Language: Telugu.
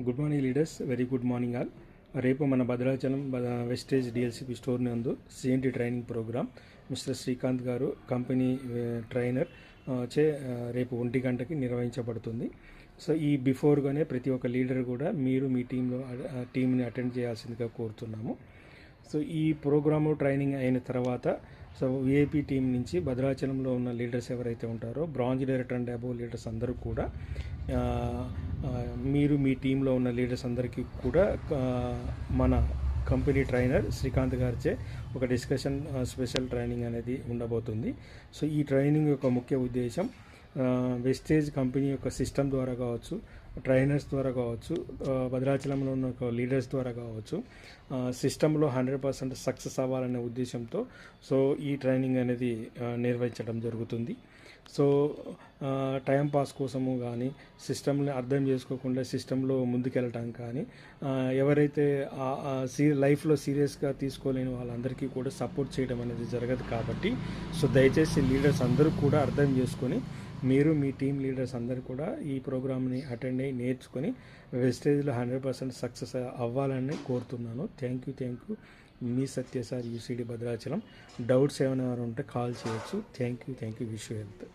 Good morning leaders, very good morning all. రేపు మన భద్రాచలం వెస్టేజ్ డిఎల్సిపి స్టోర్ నందు CNT training programme mister Srikanth గారు కంపెనీ ట్రైనర్ రేపు 1 గంటకి నిర్వహించబడుతుంది. సో ఈ బిఫోర్గానే ప్రతి ఒక్క లీడర్ కూడా మీరు మీ టీంని అటెండ్ చేయాల్సిందిగా కోరుతున్నాము. సో ఈ ప్రోగ్రాము ట్రైనింగ్ అయిన తర్వాత విఐపి టీం నుంచి భద్రాచలంలో ఉన్న లీడర్స్ ఎవరైతే ఉంటారో bronze director and above leaders అందరూ కూడా మీరు మీ టీంలో ఉన్న లీడర్స్ అందరికీ కూడా మన కంపెనీ ట్రైనర్ శ్రీకాంత్ గారిచే ఒక డిస్కషన్ స్పెషల్ ట్రైనింగ్ అనేది ఉండబోతుంది. సో ఈ ట్రైనింగ్ యొక్క ముఖ్య ఉద్దేశం వెస్టేజ్ కంపెనీ యొక్క సిస్టమ్ ద్వారా కావచ్చు, ట్రైనర్స్ ద్వారా కావచ్చు, భద్రాచలంలో ఉన్న లీడర్స్ ద్వారా కావచ్చు, సిస్టంలో 100% సక్సెస్ అవ్వాలనే ఉద్దేశంతో ఈ ట్రైనింగ్ అనేది నిర్వహించడం జరుగుతుంది. టైం పాస్ కోసము కానీ, సిస్టమ్ని అర్థం చేసుకోకుండా సిస్టంలో ముందుకెళ్ళటం కానీ, ఎవరైతే లైఫ్లో సీరియస్గా తీసుకోలేని వాళ్ళందరికీ కూడా సపోర్ట్ చేయడం అనేది జరగదు. కాబట్టి దయచేసి లీడర్స్ అందరూ కూడా అర్థం చేసుకొని మీరు మీ టీం లీడర్స్ అందరూ కూడా ఈ ప్రోగ్రామ్ని అటెండ్ అయ్యి నేర్చుకొని వెస్టేజ్లో 100% సక్సెస్ అవ్వాలని కోరుతున్నాను. Thank you. Me Satya sir, UCD Bhadrachalam. Doubts ఏమైనా ఉంటే కాల్ చేయొచ్చు. Thank you. Wish you health.